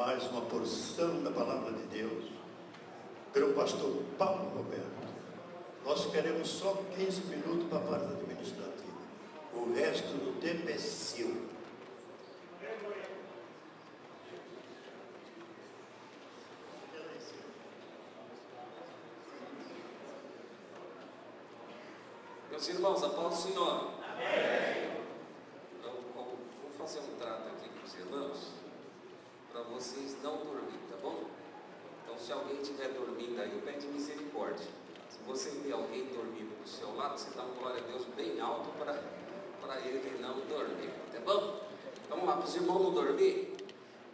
mais uma porção da Palavra de Deus pelo pastor Paulo Roberto. Nós queremos só 15 minutos para a parte administrativa. O resto do tempo é seu. Meus irmãos, a paz do Senhor. Amém. Então, vou fazer um trato aqui com os irmãos, para vocês não dormirem, tá bom? Então, se alguém estiver dormindo aí, eu peço misericórdia. Se você vê alguém dormindo do seu lado, você dá uma glória a Deus bem alto para ele não dormir, tá bom? Vamos lá, para os irmãos não dormir,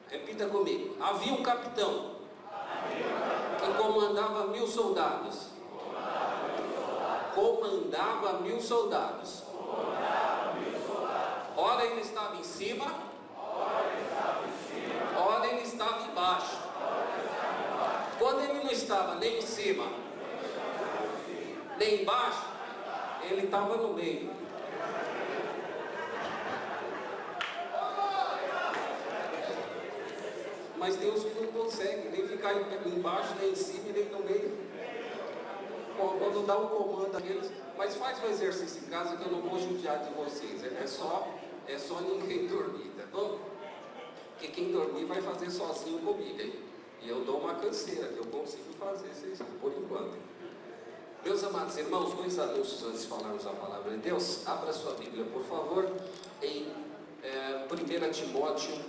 repita comigo. Havia um capitão que comandava 1000 soldados. Comandava 1000 soldados. Ora ele estava em cima, ora ele estava embaixo. Quando ele não estava nem em cima, nem embaixo, ele estava no meio. Mas tem uns que não conseguem nem ficar embaixo, nem em cima, nem no meio. Quando dá um comando àqueles, mas faz um exercício em casa que eu não vou judiar de vocês. É só ninguém dormir, tá bom? Porque quem dormir vai fazer sozinho comigo, hein? E eu dou uma canseira que eu consigo fazer, vocês, por enquanto. Meus amados irmãos, 2 anúncios antes de falarmos a palavra de Deus. Abra sua Bíblia, por favor, em 1 Timóteo,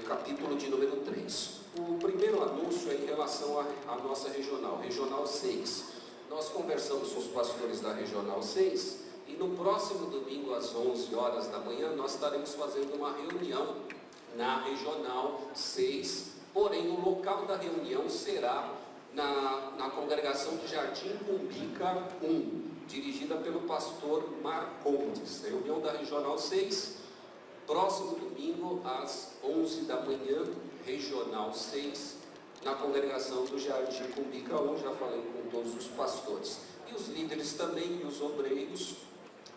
capítulo de número 3. O primeiro anúncio é em relação à nossa regional 6. Nós conversamos com os pastores da Regional 6 e no próximo domingo às 11 horas da manhã nós estaremos fazendo uma reunião na Regional 6, porém o local da reunião será na congregação do Jardim Cumbica 1, dirigida pelo pastor Marcondes. Reunião da Regional 6, próximo domingo às 11 da manhã, Regional 6, na congregação do Jardim Cumbica 1, já falei com todos os pastores. E os líderes também, e os obreiros,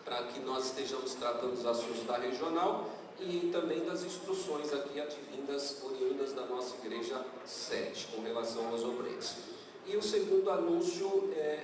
para que nós estejamos tratando os assuntos da regional e também das instruções aqui advindas, oriundas da nossa igreja 7, com relação aos obreiros. E o segundo anúncio é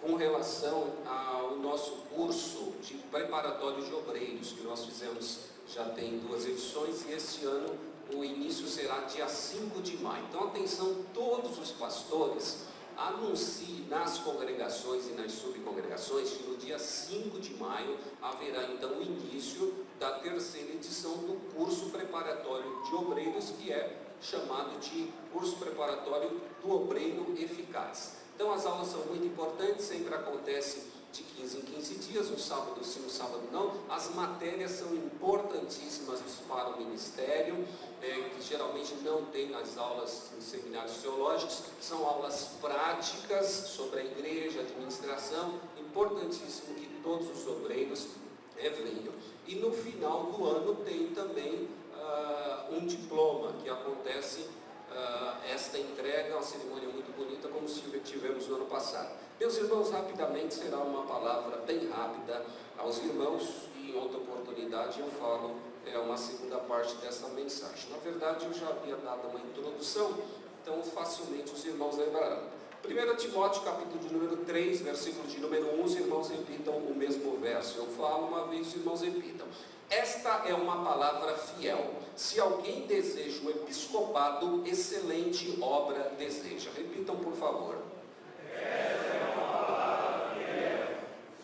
com relação ao nosso curso de preparatório de obreiros, que nós fizemos, já tem 2 edições, e este ano o início será dia 5 de maio. Então, atenção, todos os pastores, anuncie nas congregações e nas subcongregações que no dia 5 de maio haverá então o início da 3ª edição do curso preparatório de obreiros, que é chamado de curso preparatório do obreiro eficaz. Então, as aulas são muito importantes, sempre acontece de 15 em 15 dias, um sábado sim, um sábado não. As matérias são importantíssimas para o ministério, que geralmente não tem nas aulas em seminários teológicos. São aulas práticas sobre a igreja, administração, importantíssimo que todos os obreiros venham. E no final do ano tem também um diploma que acontece. Esta entrega é uma cerimônia muito bonita, como tivemos no ano passado. Meus irmãos, rapidamente será uma palavra bem rápida aos irmãos, e em outra oportunidade eu falo uma segunda parte dessa mensagem. Na verdade, eu já havia dado uma introdução, então facilmente os irmãos lembrarão. 1 Timóteo, capítulo de número 3, versículo de número 1, os irmãos repitam o mesmo verso. Eu falo uma vez, os irmãos repitam. Esta é uma palavra fiel. Se alguém deseja o episcopado, excelente obra deseja. Repitam, por favor. Esta é uma palavra fiel.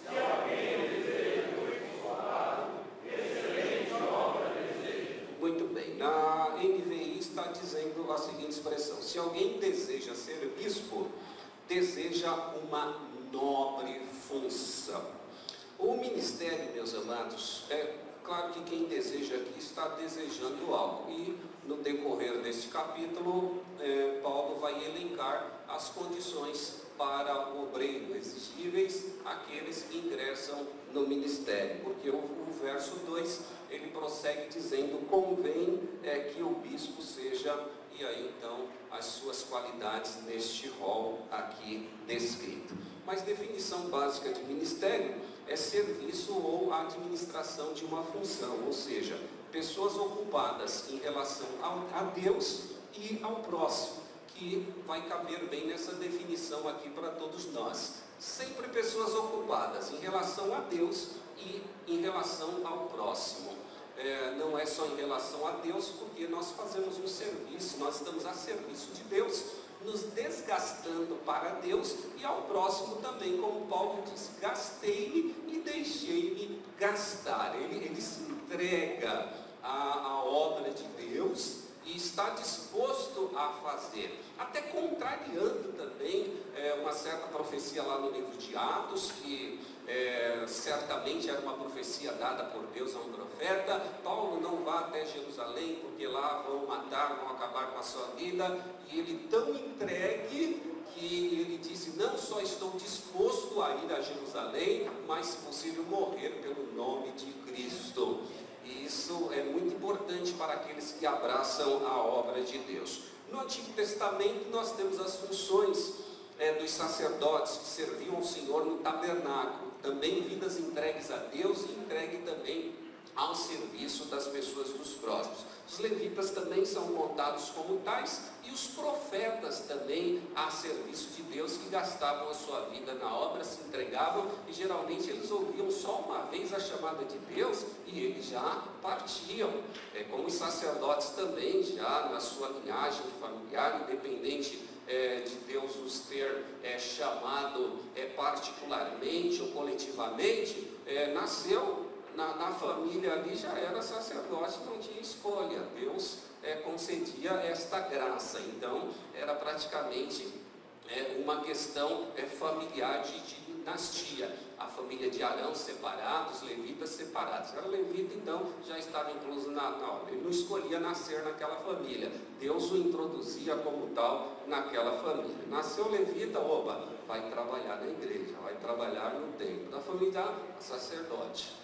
Se alguém deseja o episcopado, excelente obra deseja. Muito bem. Na NVI está dizendo a seguinte expressão: se alguém deseja ser bispo, deseja uma nobre função. O ministério, meus amados, claro que quem deseja aqui está desejando algo, e no decorrer deste capítulo, Paulo vai elencar as condições para o obreiro exigíveis, aqueles que ingressam no ministério, porque o verso 2, ele prossegue dizendo: convém que o bispo seja, e aí então as suas qualidades neste rol aqui descrito. Mas definição básica de ministério é serviço ou administração de uma função, ou seja, pessoas ocupadas em relação a Deus e ao próximo, que vai caber bem nessa definição aqui para todos nós. Sempre pessoas ocupadas em relação a Deus e em relação ao próximo. Não é só em relação a Deus, porque nós fazemos um serviço, nós estamos a serviço de Deus, nos desgastando para Deus e ao próximo também, como Paulo diz, gastei-me e deixei-me gastar. Ele se entrega à obra de Deus e está disposto a fazer, até contrariando também uma certa profecia lá no livro de Atos, que certamente era uma profecia dada por Deus a um profeta: Paulo, não vá até Jerusalém, porque lá vão matar, vão acabar com a sua vida. E ele tão entregue que ele disse: não só estou disposto a ir a Jerusalém, mas se possível morrer pelo nome de Cristo. E isso é muito importante para aqueles que abraçam a obra de Deus. No Antigo Testamento nós temos as funções dos sacerdotes que serviam ao Senhor no tabernáculo, também vidas entregues a Deus e entregue também ao serviço das pessoas dos próximos. Os levitas também são contados como tais, e os profetas também a serviço de Deus, que gastavam a sua vida na obra, se entregavam, e geralmente eles ouviam só uma vez a chamada de Deus e eles já partiam. Como os sacerdotes também, já na sua linhagem familiar, independente de Deus os ter chamado particularmente ou coletivamente, nasceu na família ali, já era sacerdote, não tinha escolha. Deus concedia esta graça. Então era praticamente uma questão familiar de dinastia. A família de Arão separada, os levitas separados. Era levita, então já estava incluso na obra. Ele não escolhia nascer naquela família, Deus o introduzia como tal naquela família. Nasceu levita, opa, vai trabalhar na igreja, vai trabalhar no templo. Da família sacerdote.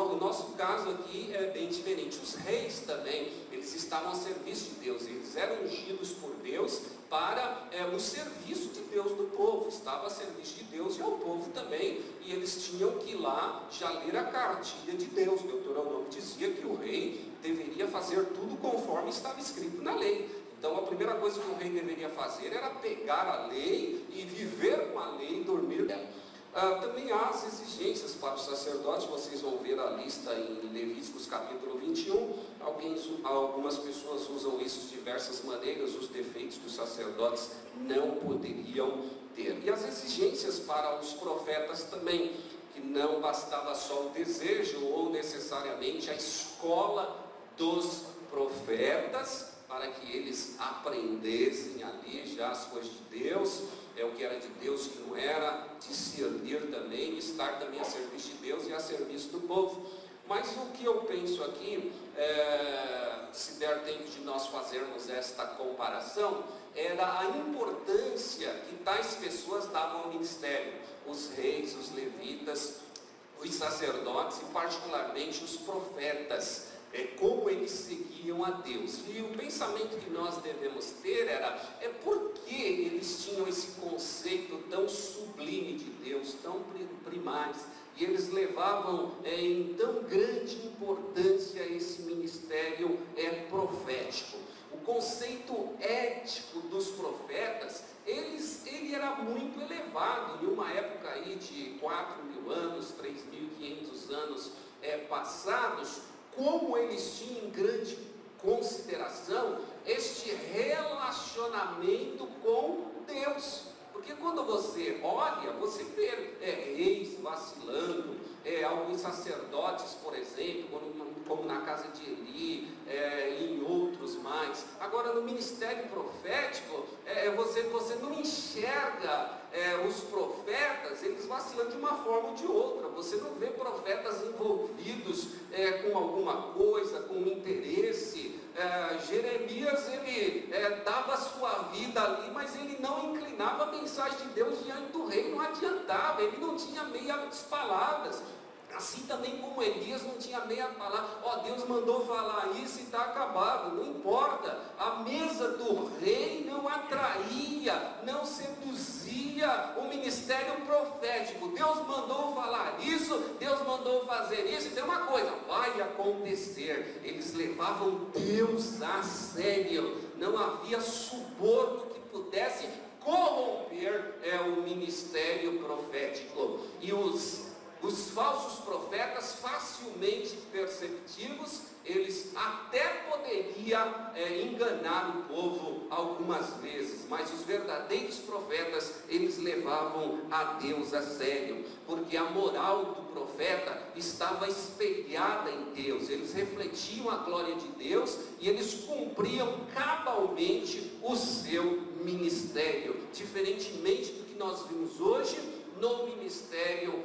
O nosso caso aqui é bem diferente. Os reis também, eles estavam a serviço de Deus, eles eram ungidos por Deus para o serviço de Deus do povo, estava a serviço de Deus e ao povo também, e eles tinham que ir lá já ler a cartilha de Deus. Deuteronômio dizia que o rei deveria fazer tudo conforme estava escrito na lei. Então a primeira coisa que o rei deveria fazer era pegar a lei e viver com a lei e dormir dela. Também há as exigências para os sacerdotes, vocês vão ver a lista em Levíticos capítulo 21, algumas pessoas usam isso de diversas maneiras, os defeitos que os sacerdotes não poderiam ter. E as exigências para os profetas também, que não bastava só o desejo ou necessariamente a escola dos profetas, para que eles aprendessem ali já as coisas de Deus, o que era de Deus, o que não era, discernir também, estar também a serviço de Deus e a serviço do povo. Mas o que eu penso aqui, se der tempo de nós fazermos esta comparação, era a importância que tais pessoas davam ao ministério, os reis, os levitas, os sacerdotes e particularmente os profetas, como eles seguiam a Deus. E o pensamento que nós devemos ter é por que eles tinham esse conceito tão sublime de Deus, tão primário, e eles levavam em tão grande importância esse ministério profético. O conceito ético dos profetas, ele era muito elevado. Em uma época aí de 4.000 anos, 3.500 anos passados, como eles tinham em grande consideração este relacionamento com Deus. Porque quando você olha, você vê reis vacilando, alguns sacerdotes, por exemplo, como na casa de Eli, e em outros mais. Agora, no ministério profético, você não enxerga os profetas, eles vacilando de uma forma ou de outra. Você não vê profetas envolvidos com alguma coisa, com interesse. Jeremias, ele dava a sua vida ali, mas ele não inclinava a mensagem de Deus diante do rei, não adiantava, ele não tinha meias palavras. Assim também como Elias não tinha meia palavra, Deus mandou falar isso e está acabado, não importa, a mesa do rei não atraía, não seduzia o ministério profético. Deus mandou falar isso, Deus mandou fazer isso, e tem uma coisa, vai acontecer. Eles levavam Deus a sério, não havia suborno que pudesse corromper o ministério profético. E os falsos profetas, facilmente perceptivos, eles até poderiam enganar o povo algumas vezes, mas os verdadeiros profetas, eles levavam a Deus a sério, porque a moral do profeta estava espelhada em Deus. Eles refletiam a glória de Deus e eles cumpriam cabalmente o seu ministério, diferentemente do que nós vimos hoje no ministério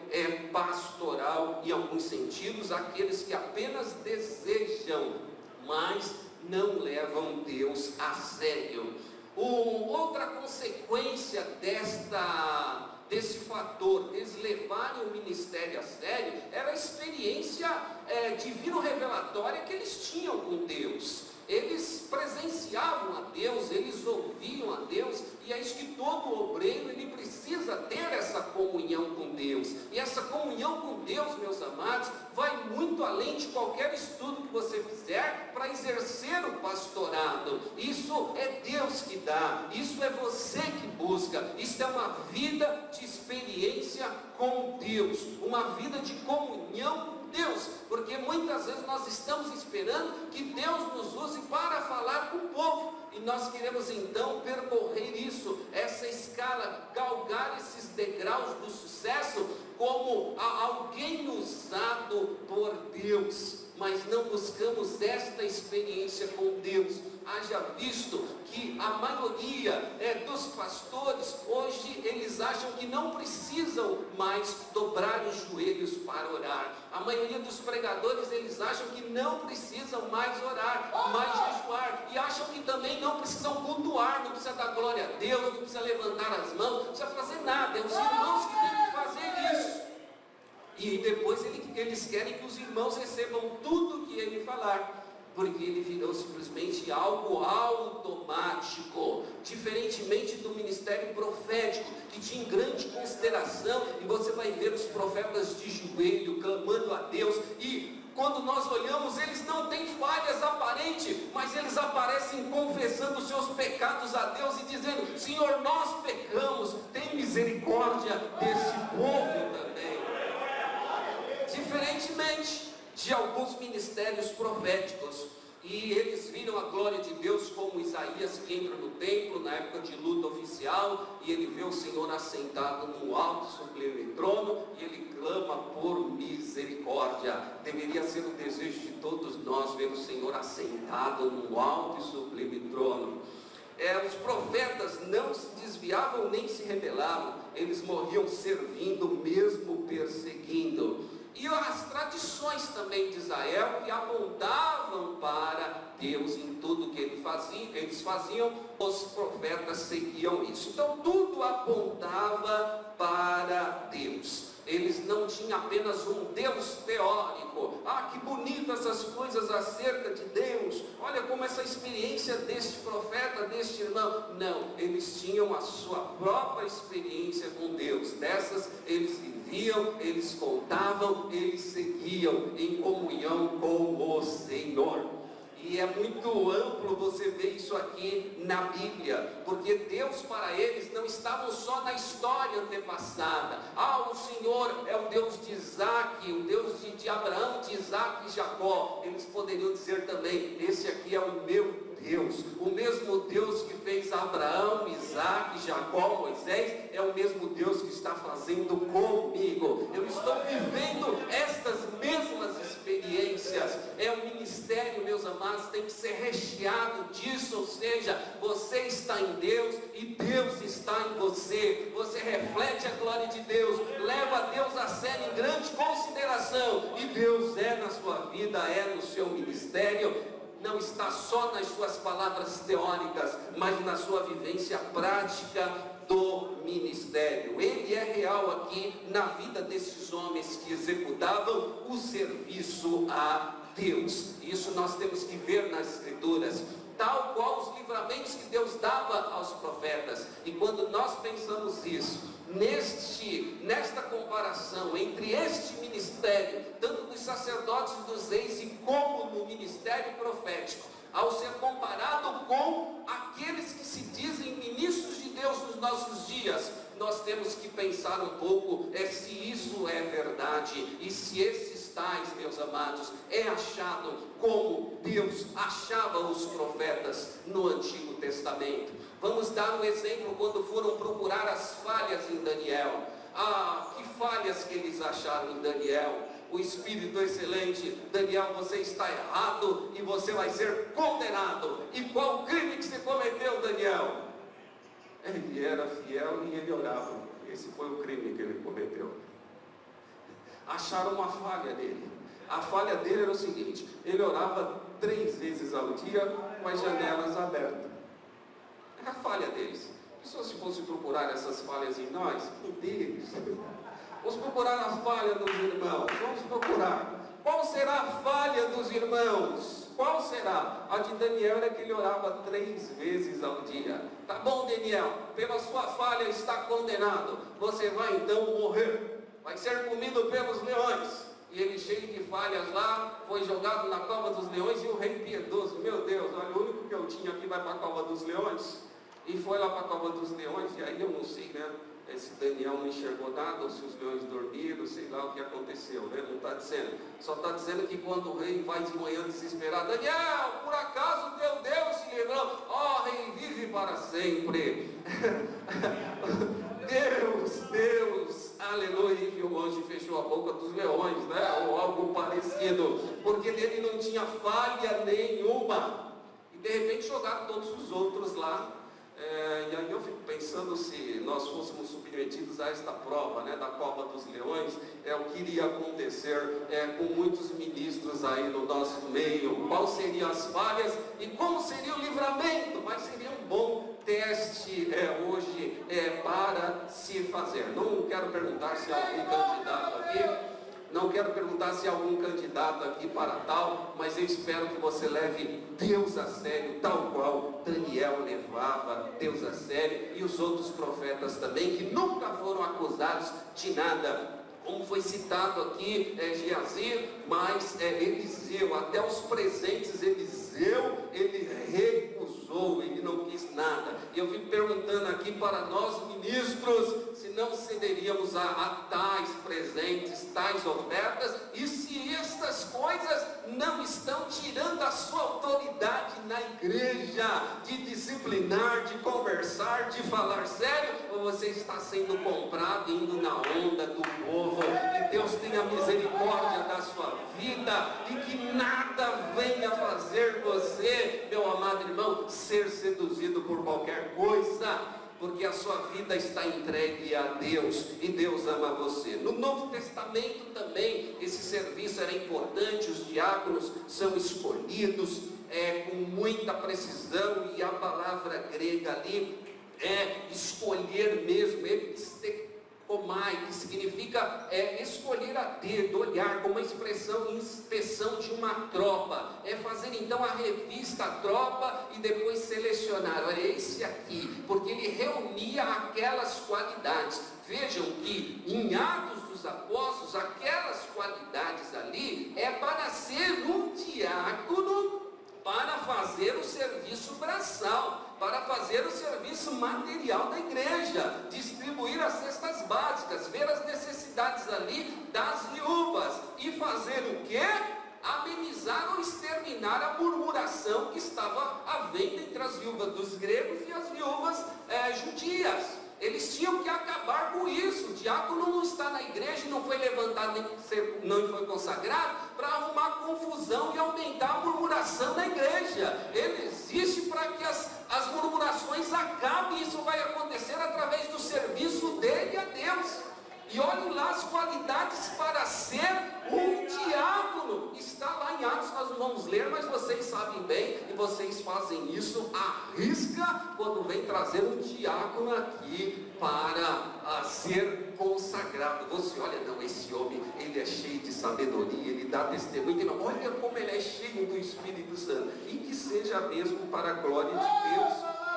pastoral, em alguns sentidos, aqueles que apenas desejam, mas não levam Deus a sério. Outra consequência desse fator, deles levarem o ministério a sério, era a experiência divino-revelatória que eles tinham com Deus. Eles presenciavam a Deus, eles ouviam a Deus, e é isso que todo obreiro ele precisa ter, essa comunhão com Deus. E essa comunhão com Deus, meus amados, vai muito além de qualquer estudo que você fizer para exercer o pastorado. Isso é Deus que dá, isso é você que busca. Isso é uma vida de experiência com Deus, uma vida de comunhão com Deus, porque muitas vezes nós estamos esperando que Deus nos use para falar com o povo, e nós queremos então percorrer isso, essa escala, galgar esses degraus do sucesso como alguém usado por Deus, mas não buscamos esta experiência com Deus. Haja visto que a maioria dos pastores hoje eles acham que não precisam mais dobrar os joelhos para orar. A maioria dos pregadores eles acham que não precisam mais orar, mais jejuar, e acham que também não precisam cultuar, não precisa dar glória a Deus, não precisa levantar as mãos, não precisa fazer nada, é os irmãos que têm que fazer isso. E depois eles querem que os irmãos recebam tudo que ele falar, porque ele virou simplesmente algo automático, diferentemente do ministério profético, que tinha em grande consideração, e você vai ver os profetas de joelho, clamando a Deus, e quando nós olhamos, eles não têm falhas aparentes, mas eles aparecem confessando os seus pecados a Deus e dizendo: Senhor, nós pecamos, tem misericórdia desse povo também. Diferentemente de alguns ministérios proféticos, e eles viram a glória de Deus, como Isaías, que entra no templo na época de luta oficial, e ele vê o Senhor assentado no alto sublime trono, e ele clama por misericórdia. Deveria ser o desejo de todos nós ver o Senhor assentado no alto e sublime trono. Os profetas não se desviavam nem se rebelavam, eles morriam servindo, mesmo perseguindo. E as tradições também de Israel, que apontavam para Deus em tudo que eles faziam, os profetas seguiam isso. Então tudo apontava para Deus. Eles não tinham apenas um Deus teórico. Que bonito essas coisas acerca de Deus. Olha como essa experiência deste profeta, deste irmão. Não, eles tinham a sua própria experiência com Deus. Dessas eles viviam, eles contavam, eles seguiam em comunhão com o Senhor. E é muito amplo você ver isso aqui na Bíblia, porque Deus para eles não estava só na história antepassada. O Senhor é o Deus de Isaac, o Deus de Abraão, de Isaac e Jacó. Eles poderiam dizer também: esse aqui é o meu Deus. O mesmo Deus que fez Abraão, Isaac, Jacó, Moisés, é o mesmo Deus que está fazendo comigo. Eu estou vivendo estas mesmas experiências. O ministério, meus amados, tem que ser recheado disso, ou seja, você está em Deus e Deus está em você. Você reflete a glória de Deus, leva Deus a sério em grande consideração, e Deus é na sua vida, é no seu ministério. Não está só nas suas palavras teóricas, mas na sua vivência prática do ministério. Ele é real aqui na vida desses homens que executavam o serviço a Deus. Isso nós temos que ver nas Escrituras. Tal qual os dava aos profetas. E quando nós pensamos isso, nesta comparação entre este ministério, tanto dos sacerdotes e dos reis, e como no ministério profético, ao ser comparado com aqueles que se dizem ministros de Deus nos nossos dias, nós temos que pensar um pouco se isso é verdade, e se esses tais, meus amados, é achado como Deus achava os profetas no Antigo Testamento. Vamos dar um exemplo quando foram procurar as falhas em Daniel. Que falhas que eles acharam em Daniel? O Espírito excelente: Daniel, você está errado e você vai ser condenado. E qual crime que você cometeu, Daniel? Ele era fiel e ele orava. Esse foi o crime que ele cometeu. Acharam uma falha dele. A falha dele era o seguinte: ele orava 3 vezes ao dia com as janelas abertas. Era a falha deles. E se fosse procurar essas falhas em nós? Em deles. Vamos procurar a falha dos irmãos. Vamos procurar. Qual será a falha dos irmãos? Qual será? A de Daniel era que ele orava 3 vezes ao dia. Tá bom, Daniel, pela sua falha está condenado. Você vai então morrer. Vai ser comido pelos leões. E ele, cheio de falhas lá, foi jogado na cova dos leões. E o rei piedoso: meu Deus, olha, o único que eu tinha aqui vai para a cova dos leões. E foi lá para a cova dos leões. E aí eu não sei, né? Se Daniel não enxergou nada, ou se os leões dormiram, sei lá o que aconteceu, né? Não está dizendo. Só está dizendo que quando o rei vai de manhã desesperado: Daniel, por acaso teu Deus se livrou? Ó, rei, vive para sempre. Deus, aleluia. E o anjo fechou a boca dos leões, né? Ou algo parecido, porque nele não tinha falha nenhuma. E de repente jogaram todos os outros lá. E aí eu fico pensando, se nós fôssemos submetidos a esta prova, né, da cova dos leões, o que iria acontecer com muitos ministros aí no nosso meio. Quais seriam as falhas e como seria o livramento? Mas seria um bom teste hoje para se fazer. Não quero perguntar se há algum candidato aqui. Não quero perguntar se há algum candidato aqui para tal, mas eu espero que você leve Deus a sério, tal qual Daniel levava Deus a sério, e os outros profetas também, que nunca foram acusados de nada. Como foi citado aqui, Geazir, mas Eliseu, até os presentes, Eliseu, ele recusou, ele não quis nada. E eu fico perguntando aqui para nós ministros, se não cederíamos a tais presentes, tais ofertas, e se estas coisas não estão tirando a sua autoridade na igreja, de disciplinar, de conversar, de falar sério, ou você está sendo comprado, indo na onda do povo. Que Deus tenha misericórdia da sua vida e que nada venha fazer você, meu amado irmão, ser seduzido por qualquer coisa, porque a sua vida está entregue a Deus e Deus ama você. No Novo Testamento também esse serviço era importante. Os diáconos são escolhidos com muita precisão, e a palavra grega ali é escolher mesmo, que significa escolher a dedo, olhar, como uma expressão, inspeção de uma tropa, fazer então a revista, a tropa, e depois selecionar, olha, esse aqui, porque ele reunia aquelas qualidades. Vejam que em Atos dos Apóstolos, aquelas qualidades ali para ser um diácono, para fazer o serviço braçal, para fazer o serviço material da igreja, distribuir as cestas básicas, ver as necessidades ali das viúvas, e fazer o quê? Amenizar ou exterminar a murmuração que estava havendo entre as viúvas dos gregos e as viúvas judias. Eles tinham que acabar com isso. O diácono não está na igreja, não foi levantado, não foi consagrado para arrumar confusão e aumentar a murmuração da igreja. Ele existe para que as murmurações acabem. Isso vai acontecer através do serviço dele a Deus. E olhem lá as qualidades para ser um diácono. Está lá em Atos, nós não vamos ler, mas vocês sabem bem, e vocês fazem isso à risca quando vem trazer um diácono aqui para ser consagrado. Você olha, não, esse homem, ele é cheio de sabedoria, ele dá testemunho, não, olha como ele é cheio do Espírito Santo, e que seja mesmo para a glória de Deus.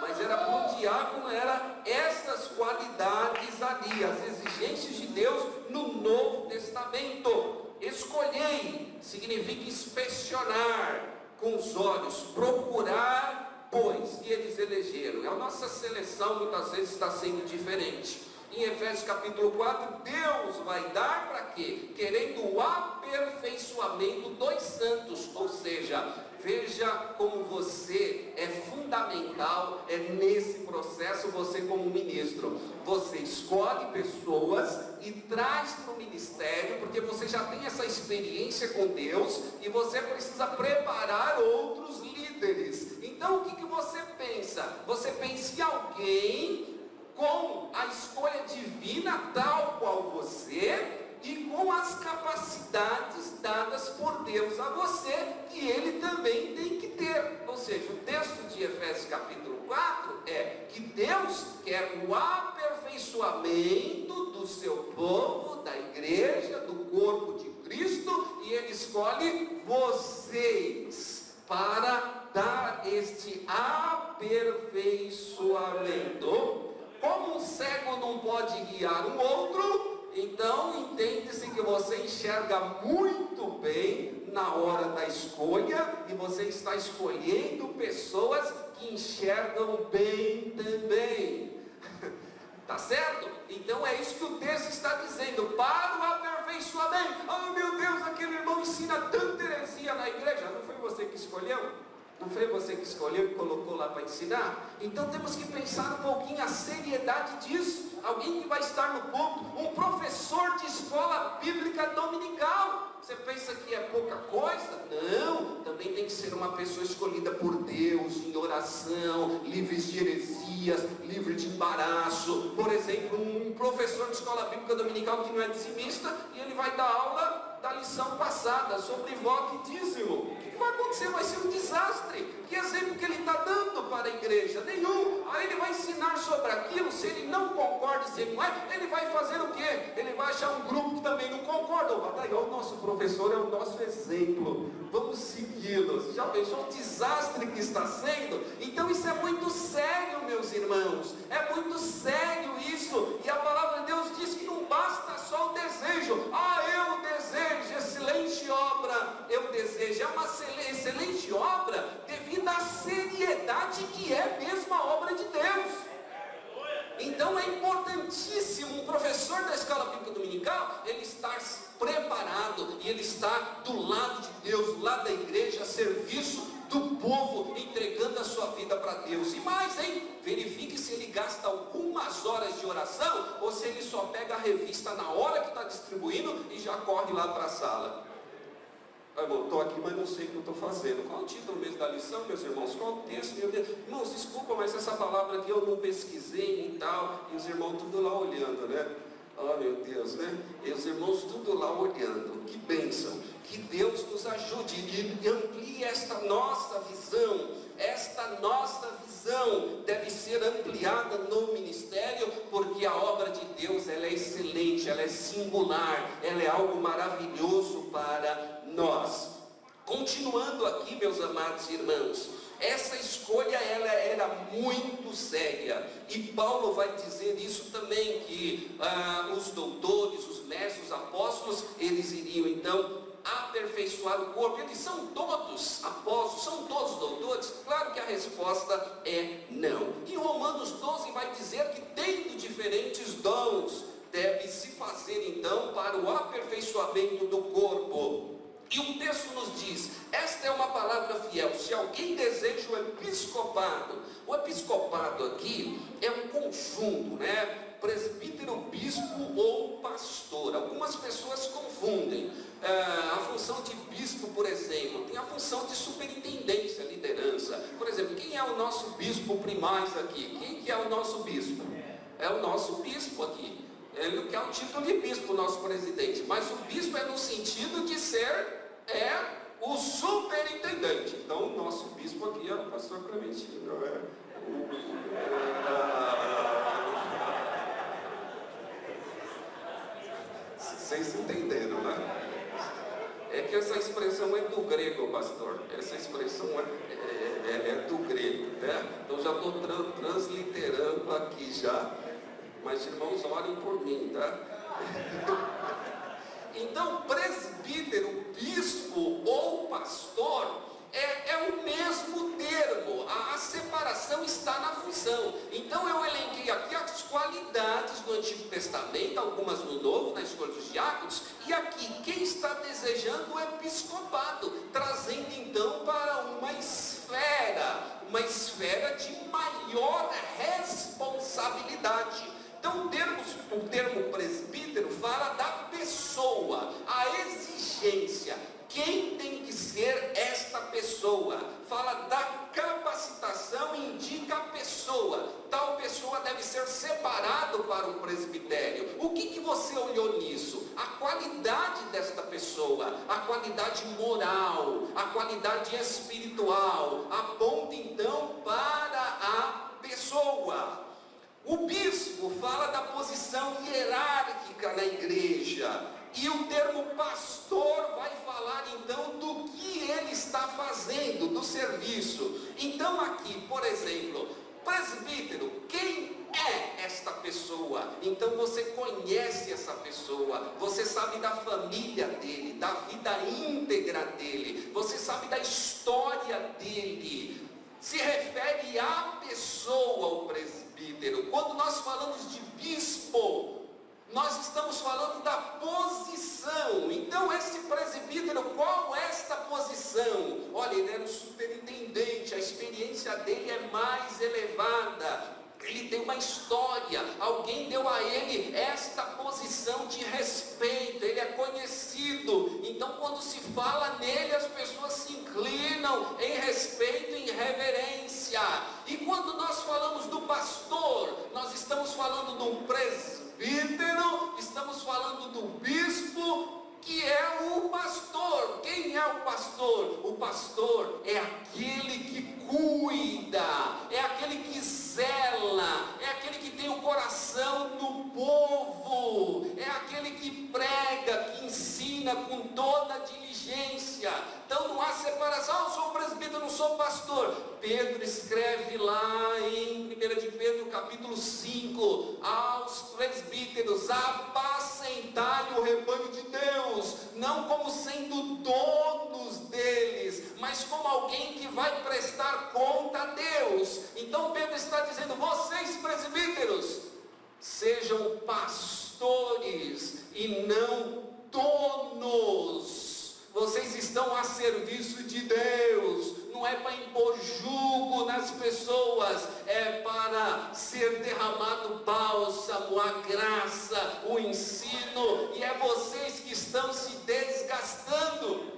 mas era para o diácono, era essas qualidades ali, as exigências de Deus no Novo Testamento. Escolhei significa inspecionar com os olhos, procurar, pois, que eles elegeram. A nossa seleção muitas vezes está sendo diferente. Em Efésios capítulo 4, Deus vai dar para quê? Querendo o aperfeiçoamento dos santos, ou seja, veja como você é fundamental, é nesse processo você como ministro. Você escolhe pessoas e traz para o ministério, porque você já tem essa experiência com Deus e você precisa preparar outros líderes. Então o que você pensa? Você pensa em alguém com a escolha divina tal qual você e com as capacidades dadas por Deus a você, que ele também tem que ter. Ou seja, o texto de Efésios capítulo 4 é que Deus quer o aperfeiçoamento do seu povo, da igreja, do corpo de Cristo, e ele escolhe vocês para dar este aperfeiçoamento. Como um cego não pode guiar um outro, então entende-se que você enxerga muito bem na hora da escolha, e você está escolhendo pessoas que enxergam bem também. Tá certo? Então é isso que o texto está dizendo, para o aperfeiçoamento. Oh meu Deus, aquele irmão ensina tanta heresia na igreja. Não foi você que escolheu? Não foi você que escolheu e colocou lá para ensinar? Então temos que pensar um pouquinho a seriedade disso. Alguém que vai estar no púlpito, um professor de escola bíblica dominical. Você pensa que é pouca coisa? Não, também tem que ser uma pessoa escolhida por Deus, em oração, livre de heresias, livre de embaraço. Por exemplo, um professor de escola bíblica dominical que não é dizimista, e ele vai dar aula da lição passada sobre voto e dízimo. O que vai acontecer? Vai ser um desastre. Que exemplo que ele está dando para a igreja? Nenhum. Aí ele vai ensinar sobre aquilo. Se ele não concorda, se ele não é, ele vai fazer o quê? Ele vai achar um grupo que também não concorda. O nosso professor é o nosso exemplo, vamos segui-los. Já pensou o desastre que está sendo? Então isso é muito sério, meus irmãos, é muito sério isso. E a palavra de Deus diz que não basta só o desejo. Eu desejo, excelente obra eu desejo. É uma excelente obra devido à seriedade que é mesmo a obra de Deus. Então é importantíssimo um professor da escola bíblica dominical, ele estar preparado, e ele está do lado de Deus, do lado da igreja, a serviço do povo, entregando a sua vida para Deus. E mais, verifique se ele gasta algumas horas de oração, ou se ele só pega a revista na hora que está distribuindo e já corre lá para a sala. Estou aqui, mas não sei o que eu estou fazendo. Qual o título mesmo da lição, meus irmãos? Qual o texto, meu Deus? Irmãos, desculpa, mas essa palavra aqui eu não pesquisei e tal. E os irmãos tudo lá olhando, né? Oh, meu Deus, né? E os irmãos tudo lá olhando. Que bênção. Que Deus nos ajude e amplie esta nossa visão. Esta nossa visão deve ser ampliada no ministério, porque a obra de Deus, ela é excelente, ela é singular, ela é algo maravilhoso para nós. Continuando aqui, meus amados irmãos, essa escolha ela era muito séria, e Paulo vai dizer isso também, que os doutores, os mestres, os apóstolos, eles iriam então aperfeiçoar o corpo. Eles são todos apóstolos, são todos doutores? Claro que a resposta é não. Em Romanos 12 vai dizer que, tendo diferentes dons, deve se fazer então para o aperfeiçoamento do corpo. E o texto nos diz, esta é uma palavra fiel: se alguém deseja o episcopado aqui é um conjunto, né? Presbítero, bispo ou pastor. Algumas pessoas confundem a função de bispo, por exemplo, tem a função de superintendência, liderança. Por exemplo, quem é o nosso bispo primaz aqui? Quem que é o nosso bispo? É o nosso bispo aqui. Ele não quer o título de bispo, o nosso presidente, mas o bispo é no sentido de ser o superintendente. Então o nosso bispo aqui é o pastor Clementino, Vocês entenderam, né? É que essa expressão é do grego, pastor. Essa expressão é do grego, né? Então já estou transliterando aqui já. Mas irmãos, orem por mim, tá? Então, presbítero, bispo ou pastor é o mesmo termo. A separação está na função. Então eu elenquei aqui as qualidades do Antigo Testamento, algumas no Novo, na escolha dos diáconos, e aqui quem está desejando o episcopado, trazendo então para uma esfera de maior responsabilidade. Então o termo presbítero fala da pessoa, a exigência, quem tem que ser esta pessoa. Fala da capacitação, indica a pessoa. Tal pessoa deve ser separado para o presbitério. O que você olhou nisso? A qualidade desta pessoa, a qualidade moral, a qualidade espiritual. Aponta então para a pessoa. O bispo fala da posição hierárquica na igreja. E o termo pastor vai falar então do que ele está fazendo, do serviço. Então aqui, por exemplo, presbítero, quem é esta pessoa? Então você conhece essa pessoa, você sabe da família dele, da vida íntegra dele, você sabe da história dele. Se refere à pessoa, o presbítero. Quando nós falamos de bispo, nós estamos falando da posição. Então esse presbítero, qual é esta posição? Olha, ele era um superintendente, a experiência dele é mais elevada. Ele tem uma história, alguém deu a ele esta posição de respeito, ele é conhecido. Então quando se fala nele, as pessoas se inclinam em respeito e em reverência. E quando nós falamos do pastor, nós estamos falando do presbítero, estamos falando do bispo, que é o pastor. Quem é o pastor? O pastor é aquele que cuida, é aquele que zela, é aquele que tem o coração do povo, é aquele que prega, que ensina com toda diligência. Então não há separação. Eu sou presbítero, não sou pastor. Pedro escreve lá em 1 de Pedro capítulo 5, aos presbíteros: apacentai o rebanho de Deus, não como sendo donos deles, mas como alguém que vai prestar conta a Deus. Então Pedro está dizendo: vocês presbíteros, sejam pastores e não donos. Vocês estão a serviço de Deus. Não é para impor jugo nas pessoas, é para ser derramado bálsamo, a graça, o ensino, e é vocês que estão se desgastando.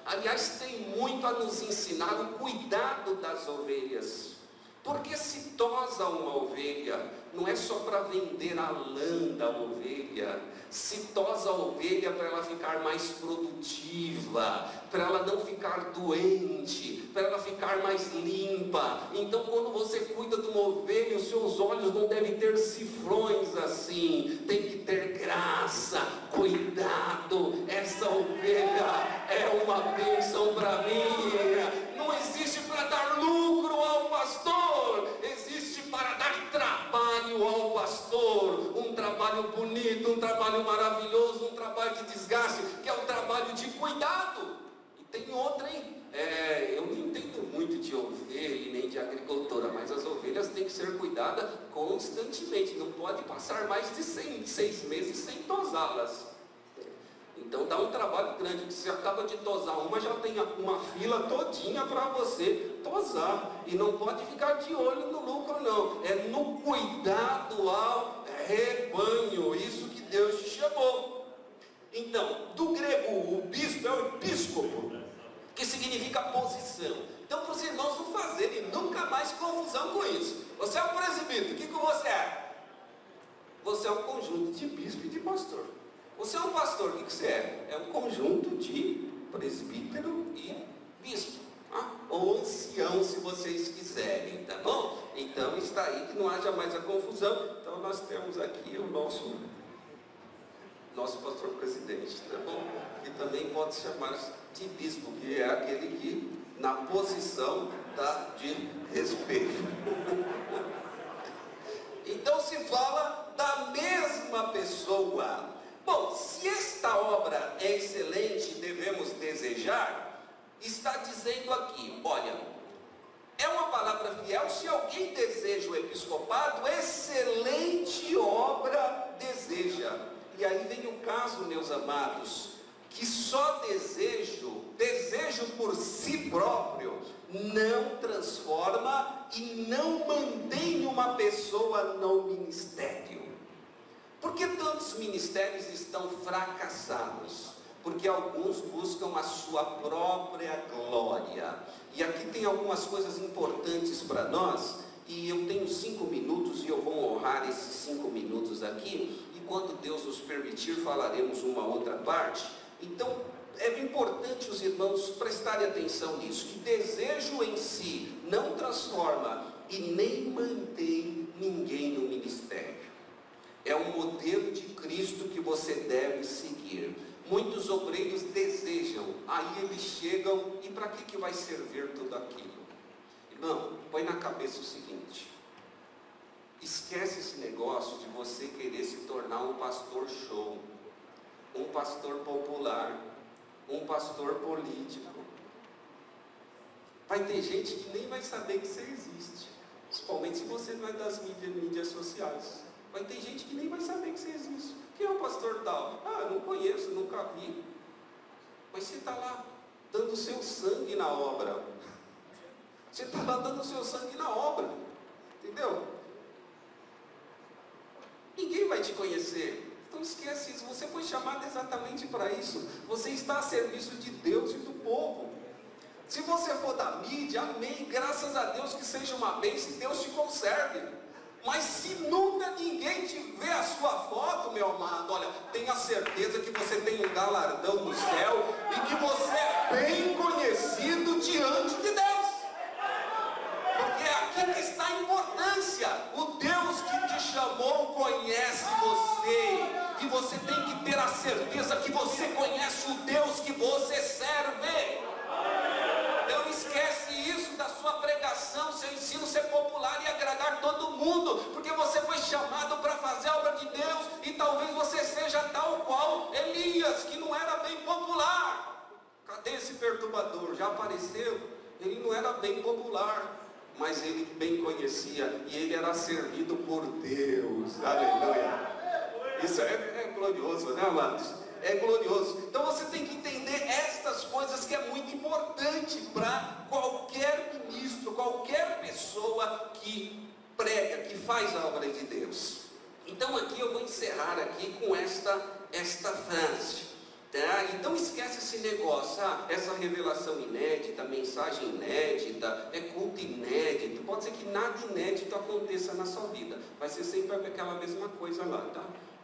Aliás, tem muito a nos ensinar o cuidado das ovelhas. Porque se tosa uma ovelha, não é só para vender a lã da ovelha. Se tosa a ovelha para ela ficar mais produtiva, para ela não ficar doente, para ela ficar mais limpa. Então quando você cuida de uma ovelha, os seus olhos não devem ter cifrões assim. Tem que ter graça, cuidado. Essa ovelha é uma bênção para mim. Não existe para dar lucro ao pastor, existe para dar trabalho ao pastor. Um trabalho bonito, um trabalho maravilhoso, um trabalho de desgaste, que é um trabalho de cuidado. E tem outra, hein? Eu não entendo muito de ovelha nem de agricultura, mas as ovelhas têm que ser cuidadas constantemente. Não pode passar mais de 6 meses sem tosá-las. Então dá um trabalho grande, que você acaba de tosar uma, já tem uma fila todinha para você tosar. E não pode ficar de olho no lucro não, é no cuidado ao rebanho, isso que Deus te chamou. Então, do grego, o bispo é o episcopo, que significa posição. Então para os irmãos não fazerem nunca mais confusão com isso. Você é um presbítero, o que você é? Você é um conjunto de bispo e de pastor. Você é um pastor, o que você é? É um conjunto de presbítero e bispo, ou ancião, se vocês quiserem, tá bom? Então está aí, que não haja mais a confusão. Então nós temos aqui o nosso pastor presidente, tá bom? Que também pode se chamar de bispo, que é aquele que na posição dá de respeito. obra é excelente e devemos desejar, está dizendo aqui, olha, é uma palavra fiel. Se alguém deseja o episcopado, excelente obra deseja. E aí vem o caso, meus amados, que só desejo por si próprio, não transforma e não mantém uma pessoa no ministério. Por que tantos ministérios estão fracassados? Porque alguns buscam a sua própria glória. E aqui tem algumas coisas importantes para nós, e eu tenho 5 minutos e eu vou honrar esses 5 minutos aqui, e quando Deus nos permitir falaremos uma outra parte. Então é importante os irmãos prestarem atenção nisso, que desejo em si não transforma e nem mantém ninguém no ministério. É um modelo de Cristo que você deve seguir. Muitos obreiros desejam, aí eles chegam, e para que vai servir tudo aquilo? Irmão, põe na cabeça o seguinte: esquece esse negócio de você querer se tornar um pastor show, um pastor popular, um pastor político. Vai ter gente que nem vai saber que você existe, principalmente se você não é das mídias sociais. Vai ter gente que nem vai saber que você existe. Quem é o pastor tal? Ah, não conheço, nunca vi. Mas você está lá dando o seu sangue na obra. Você está lá dando o seu sangue na obra. Entendeu? Ninguém vai te conhecer. Então esquece isso. Você foi chamado exatamente para isso. Você está a serviço de Deus e do povo. Se você for da mídia, amém. Graças a Deus que seja uma bênção e Deus te conserve. Mas se nunca ninguém te vê a sua foto, meu amado, olha, tenha certeza que você tem um galardão no céu e que você é bem conhecido diante de Deus. Porque é aqui que está a importância. O Deus que te chamou conhece você. E você tem que ter a certeza que você conhece o Deus que você serve. Não esquece isso da sua pregação, seu ensino ser popular e agradar todo mundo, porque você foi chamado para fazer a obra de Deus, e talvez você seja tal qual Elias, que não era bem popular. Cadê esse perturbador? Já apareceu? Ele não era bem popular, mas ele bem conhecia, e ele era servido por Deus. Aleluia! Isso é glorioso, né, amados? É glorioso. Então você tem que entender estas coisas, que é muito importante para qualquer ministro, qualquer pessoa que prega, que faz a obra de Deus. Então aqui eu vou encerrar aqui com esta frase, tá? Então esquece esse negócio, essa revelação inédita, mensagem inédita, é culto inédito. Pode ser que nada inédito aconteça na sua vida, vai ser sempre aquela mesma coisa lá, tá?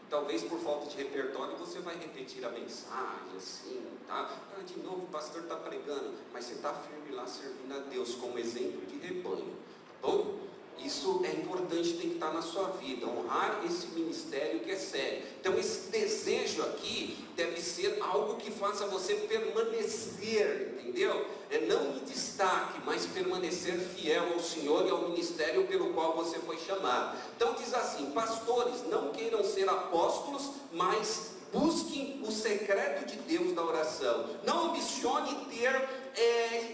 Talvez por falta de repertório você vai repetir a mensagem assim, tá? De novo o pastor está pregando, mas você está firme lá servindo a Deus como exemplo de rebanho, tá bom? Isso é importante, tem que estar na sua vida, honrar esse ministério que é sério. Então esse desejo aqui deve ser algo que faça você permanecer, entendeu? Não em destaque, mas permanecer fiel ao Senhor e ao ministério pelo qual você foi chamado. Então diz assim: pastores, não queiram ser apóstolos, mas busquem o secreto de Deus da oração. Não ambicione ter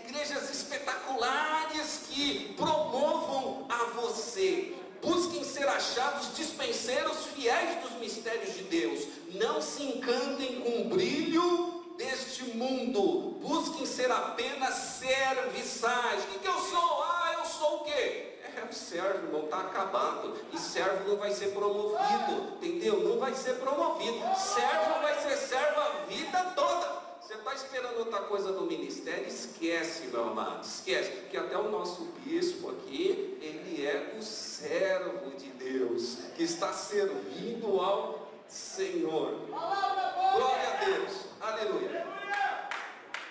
igrejas espetaculares que promovam a você. Busquem ser achados dispenseiros fiéis dos mistérios de Deus. Não se encantem com o brilho deste mundo. Busquem ser apenas serviçais. O que eu sou? Eu sou o quê? O servo, irmão, está acabado. E servo não vai ser promovido, entendeu? Não vai ser promovido. Servo vai ser servo a vida toda. Você está esperando outra coisa no ministério? Esquece, meu amado, esquece. Que até o nosso bispo aqui, ele é o servo de Deus, que está servindo ao Senhor. Glória a Deus, aleluia.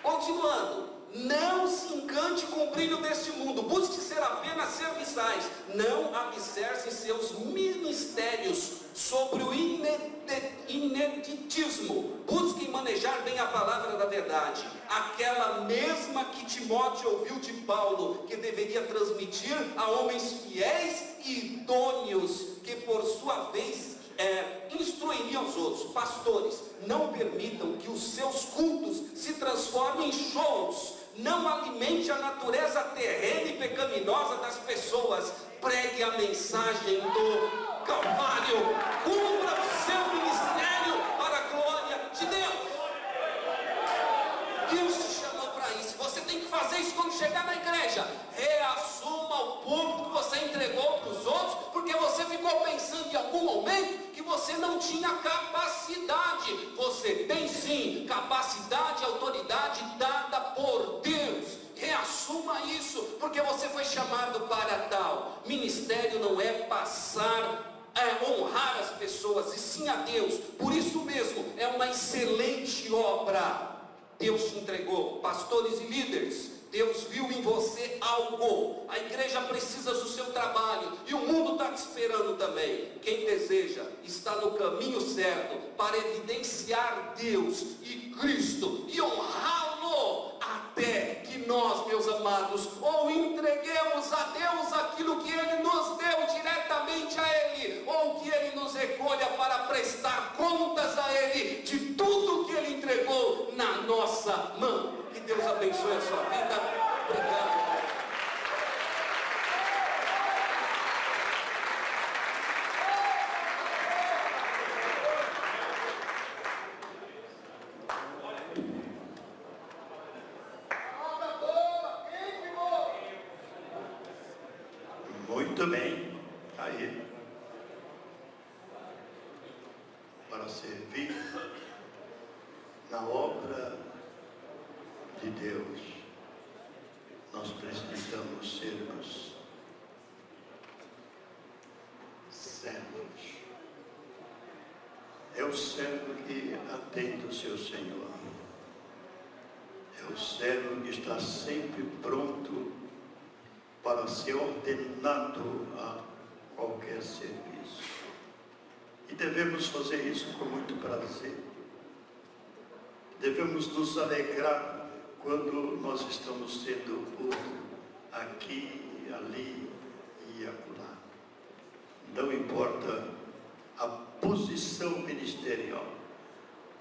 Continuando: não se encante com o brilho deste mundo, busque ser apenas serviçais, não alicerce seus ministérios sobre o ineditismo. Busque manejar bem a palavra da verdade, aquela mesma que Timóteo ouviu de Paulo, que deveria transmitir a homens fiéis e idôneos, que por sua vez instruirão envie aos outros. Pastores, não permitam que os seus cultos se transformem em shows. Não alimente a natureza terrena e pecaminosa das pessoas. Pregue a mensagem do Calvário. Cumpra o seu ministério para a glória de Deus. Deus te chamou para isso. Você tem que fazer isso quando chegar na igreja. Reassuma o público que você entregou para os outros, porque você ficou pensando em algum momento que você não tinha capacidade. Você tem sim capacidade e autoridade dada por Deus. Reassuma isso, porque você foi chamado para tal. Ministério não é honrar as pessoas, e sim a Deus. Por isso mesmo, é uma excelente obra. Deus te entregou, pastores e líderes. Deus viu em você algo. A igreja precisa do seu trabalho, e o mundo está te esperando também. Quem deseja está no caminho certo para evidenciar Deus e Cristo e honrá-lo, até que nós, meus amados, ou entreguemos a Deus aquilo que Ele nos deu diretamente a Ele, ou que Ele nos recolha para prestar contas a Ele de tudo que Ele entregou na nossa mão. Que Deus abençoe a sua vida. Obrigado. Muito bem, aí, para servir na obra de Deus, nós precisamos sermos servos. É o servo que atende o seu Senhor, é o servo que está sempre pronto para ser ordenado a qualquer serviço. E devemos fazer isso com muito prazer. Devemos nos alegrar quando nós estamos sendo úteis aqui, ali e acolá. Não importa a posição ministerial,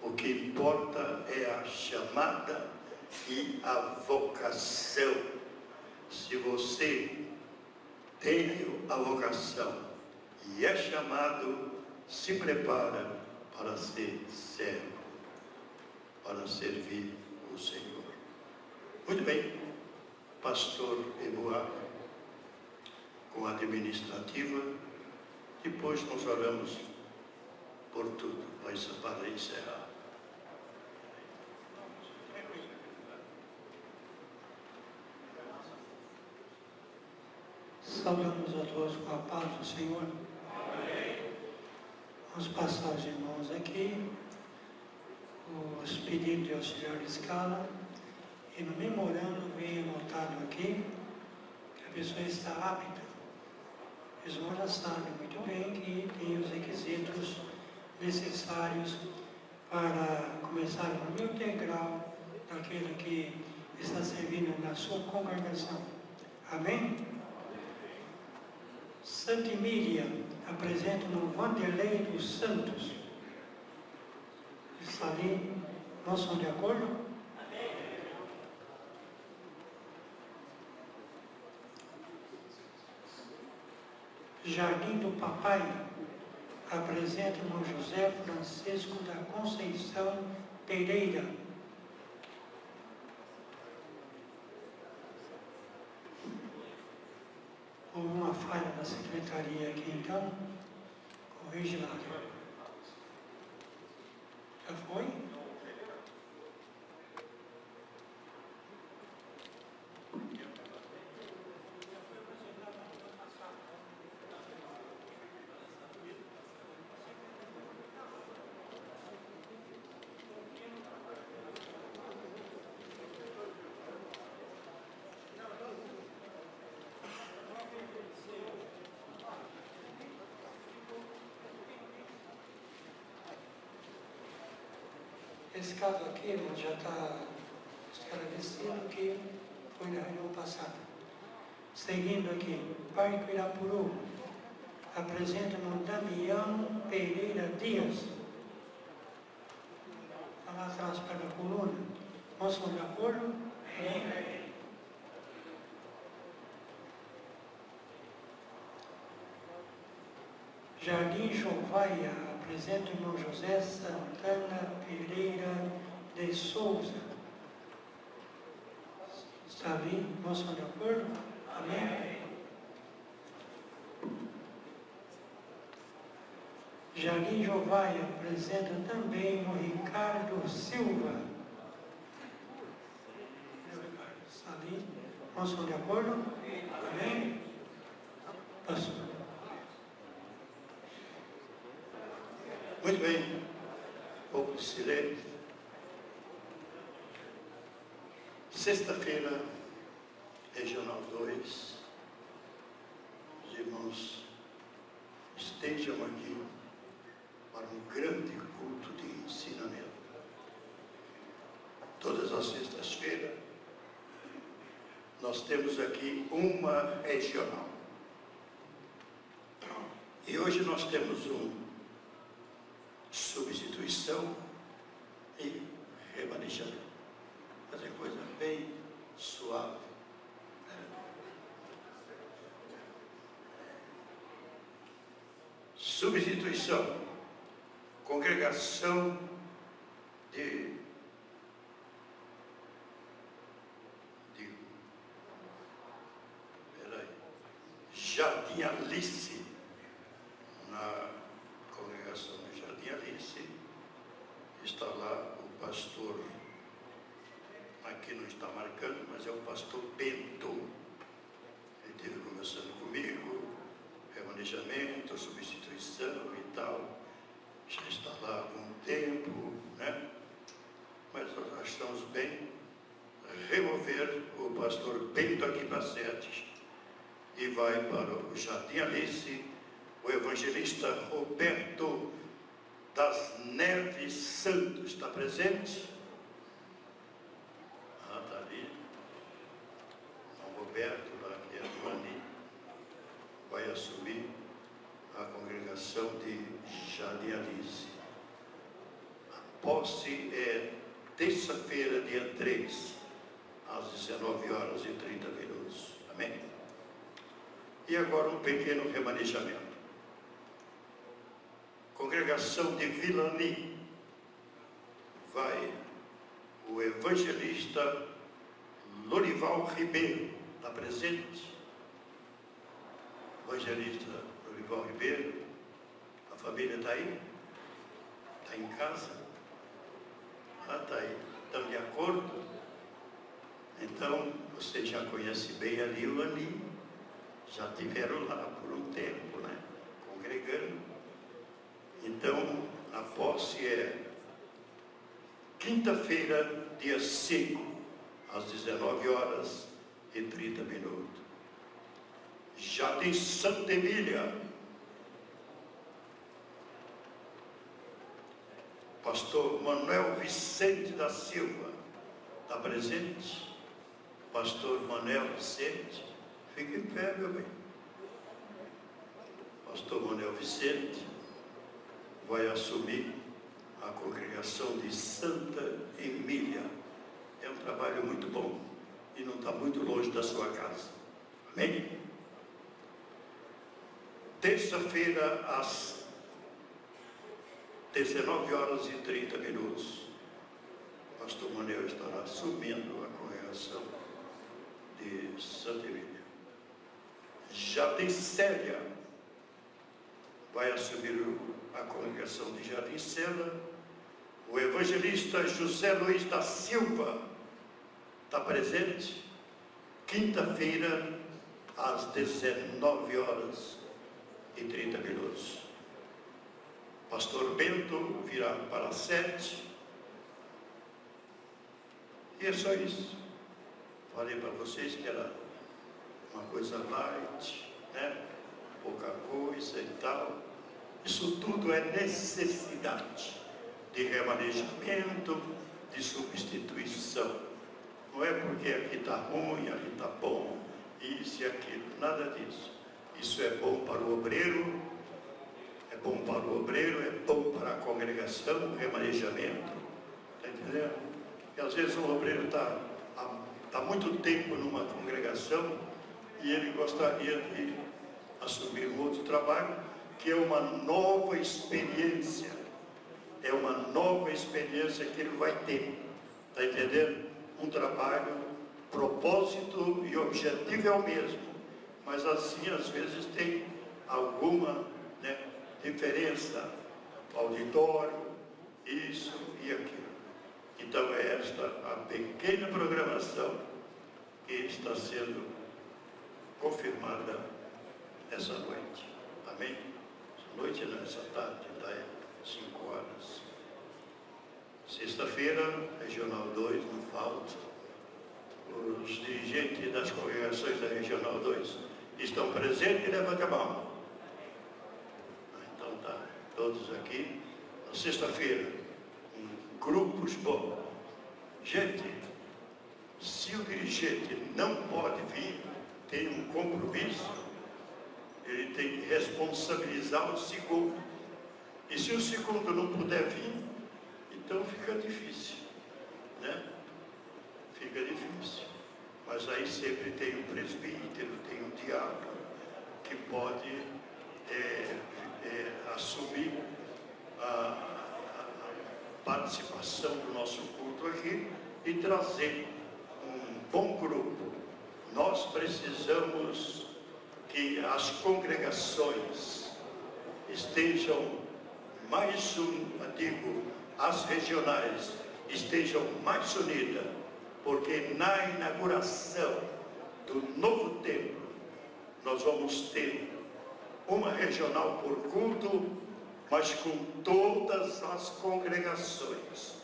o que importa é a chamada e a vocação. Se você tem a vocação e é chamado, se prepara para ser servo, para servir o Senhor. Muito bem, pastor Eduardo, com a administrativa, depois nós oramos por tudo, mas para encerrar. Saudamos a todos com a paz do Senhor. Amém. Vamos passar os irmãos aqui, os pedidos de auxiliar de escala, e no memorando vem anotado aqui que a pessoa está apta. Os irmãos já sabem muito bem que tem os requisitos necessários para começar no meu degrau daquele que está servindo na sua congregação. Amém? Santa Emília apresenta no Vanderlei dos Santos. Está ali, nós somos de acordo? Amém. Jardim do Papai apresenta no José Francisco da Conceição Pereira. Houve uma falha na secretaria aqui, então, corrige lá. Já foi? Esse caso aqui, irmão, já está esclarecido que foi na reunião passada. Seguindo aqui, Parque Irapuru apresenta-nos Damião Pereira Dias. lá atrás perto da coluna. Nós estamos de acordo? Amém. Jardim Jovaia, apresenta o irmão José Santana Pereira de Souza. Está ali? Nós estamos de acordo? Amém? Jardim Jovaia apresenta também o Ricardo Silva. Está ali? Nós estamos de acordo? Amém? Pastor. Muito bem, pouco de silêncio. Sexta-feira, Regional 2, os irmãos estejam aqui para um grande culto de ensinamento. Todas as sextas-feiras, nós temos aqui uma regional. E hoje nós temos substituição e remanejamento. Fazer coisa bem suave. Substituição, congregação de Jardim Alice, na congregação do Jardim Alice, está lá o pastor, aqui não está marcando, mas é o pastor Bento. Ele esteve conversando comigo, remanejamento, substituição e tal. Já está lá há algum tempo, né? Mas nós achamos bem remover o pastor Bento aqui para Sete e vai para o Jardim Alice, o evangelista Roberto das Neves Santos. Está presente? Ah, está ali. O Roberto, lá que é do Ali, vai assumir a congregação de Jardim Alice. A posse é terça-feira, dia 3, às 19h30. Amém? E agora um pequeno remanejamento. Congregação de Vilani, vai o evangelista Lorival Ribeiro. Está presente? Evangelista Lorival Ribeiro. A família está aí? Está em casa? Ah, está aí. Estão de acordo? Então, você já conhece bem ali o Ani. Já estiveram lá por um tempo, né? Congregando. Então, a posse é quinta-feira, dia 5, às 19h30. Jardim Santa Emília. Pastor Manuel Vicente da Silva. Está presente? Pastor Manuel Vicente. Fique em pé, meu bem. Pastor Manuel Vicente vai assumir a congregação de Santa Emília. É um trabalho muito bom e não está muito longe da sua casa. Amém? Terça-feira, às 19h30, Pastor Manuel estará assumindo a congregação de Santa Emília. Jardim Célia vai assumir a congregação de Jardim Célia. O evangelista José Luiz da Silva está presente. Quinta-feira, às 19h30. Pastor Bento virá para 7. E é só isso. Falei para vocês que era uma coisa light, né? Pouca coisa e tal. Isso tudo é necessidade de remanejamento, de substituição. Não é porque aqui está ruim, aqui está bom, isso e aquilo, nada disso. Isso é bom para o obreiro, é bom para a congregação, o remanejamento. Está entendendo? Porque às vezes um obreiro está há muito tempo numa congregação e ele gostaria de assumir um outro trabalho, que é uma nova experiência. É uma nova experiência que ele vai ter. Está entendendo? Um trabalho, propósito e objetivo é o mesmo. Mas assim, às vezes, tem alguma, né, diferença. Auditório, isso e aquilo. Então é esta a pequena programação que está sendo confirmada essa noite. Amém? Essa noite não, essa tarde, está 5 horas. Sexta-feira, Regional 2, não falta. Os dirigentes das congregações da Regional 2 estão presentes e levantam a mão. Então tá, todos aqui. Na sexta-feira, grupos bons. Gente, se o dirigente não pode vir, tem um compromisso, ele tem que responsabilizar o segundo. E se o segundo não puder vir, então fica difícil, né? Fica difícil. Mas aí sempre tem um presbítero, tem um diácono que pode assumir a participação do nosso culto aqui e trazer um bom grupo. Nós precisamos que as congregações estejam mais, as regionais estejam mais unidas, porque na inauguração do novo templo nós vamos ter uma regional por culto, mas com todas as congregações.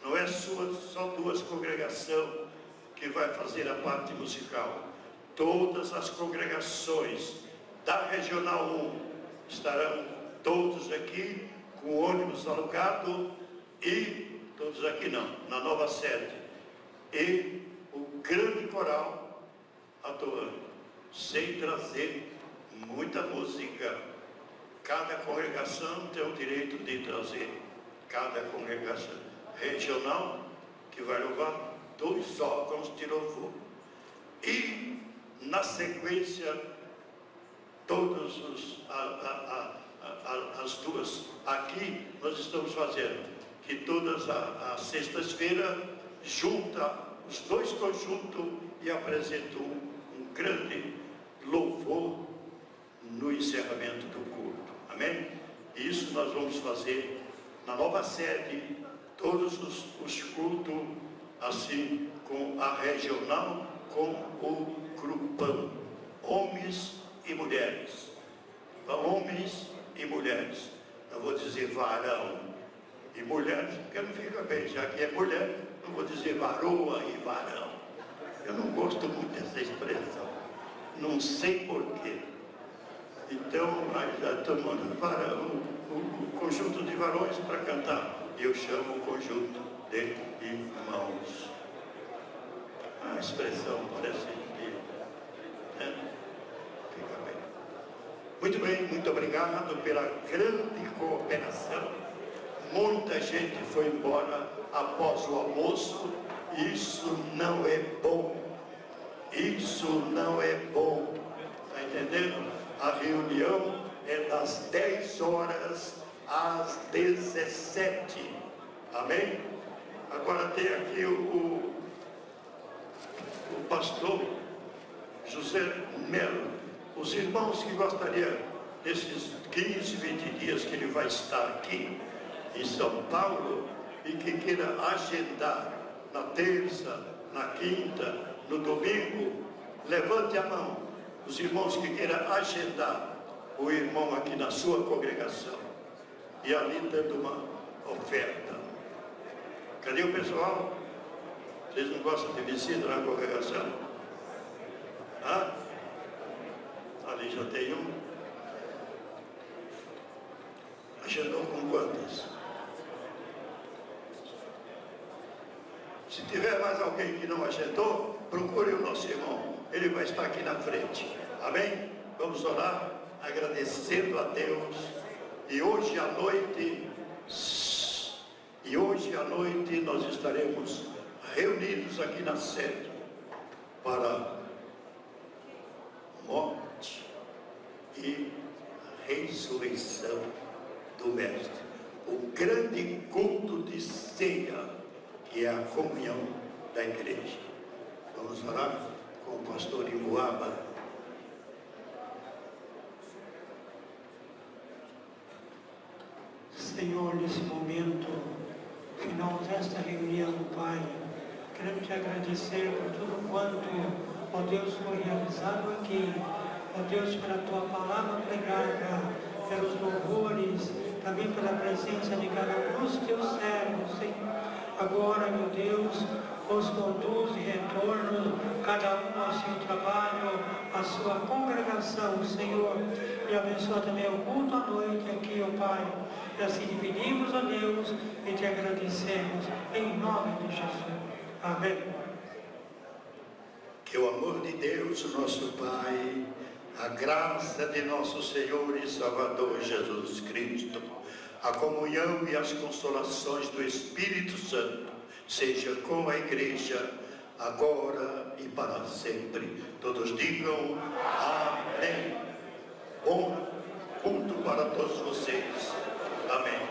Não é só 2 congregações que vai fazer a parte musical. Todas as congregações da Regional 1 estarão todos aqui com ônibus alugado e todos aqui não, na nova sede. E o grande coral atuando, sem trazer muita música. Cada congregação tem o direito de trazer, cada congregação regional, que vai levar 2 órgãos de louvor. E, na sequência, todas as 2, aqui nós estamos fazendo, que todas as sextas-feiras, junta os 2 conjuntos e apresentam um grande louvor no encerramento do culto. Amém? Isso nós vamos fazer na nova sede, todos os cultos, assim, com a regional, com o grupão, homens e mulheres. Homens e mulheres. Eu vou dizer varão e mulheres, porque não fica bem, já que é mulher, não vou dizer varoa e varão. Eu não gosto muito dessa expressão. Não sei porquê. Então, nós já estamos mandando o conjunto de varões para cantar. Eu chamo o conjunto de irmãos. A expressão parece que, né? Fica bem. Muito bem, muito obrigado pela grande cooperação. Muita gente foi embora após o almoço. Isso não é bom. Isso não é bom. Está entendendo? A reunião é das 10 horas às 17. Amém? Agora tem aqui o pastor José Melo. Os irmãos que gostariam desses 15, 20 dias que ele vai estar aqui em São Paulo e que queira agendar na terça, na quinta, no domingo, levante a mão. Os irmãos que queiram agendar o irmão aqui na sua congregação e ali dando uma oferta. Cadê o pessoal? Vocês não gostam de visita na congregação? Hã? Ali já tem um. Agendou com quantas? Se tiver mais alguém que não agendou, procure o nosso irmão. Ele vai estar aqui na frente. Amém? Vamos orar, agradecendo a Deus. E hoje à noite, E hoje à noite nós estaremos reunidos aqui na sede para morte e ressurreição do Mestre. O grande culto de ceia, que é a comunhão da igreja. Vamos orar com o pastor Ivoaba. Senhor, nesse momento final desta reunião, Pai, queremos te agradecer por tudo quanto, ó Deus, foi realizado aqui, ó Deus, pela tua palavra pregada, pelos louvores, também pela presença de cada um dos teus servos, Senhor. Agora, meu Deus, os conduz e retorno, cada um ao seu trabalho, à sua congregação, Senhor. E abençoa também o culto à noite aqui, ó Pai. E assim te pedimos, ó Deus, e te agradecemos, em nome de Jesus. Amém. Que o amor de Deus, nosso Pai, a graça de nosso Senhor e Salvador Jesus Cristo, a comunhão e as consolações do Espírito Santo, seja com a igreja, agora e para sempre. Todos digam amém. Bom culto para todos vocês. Amém.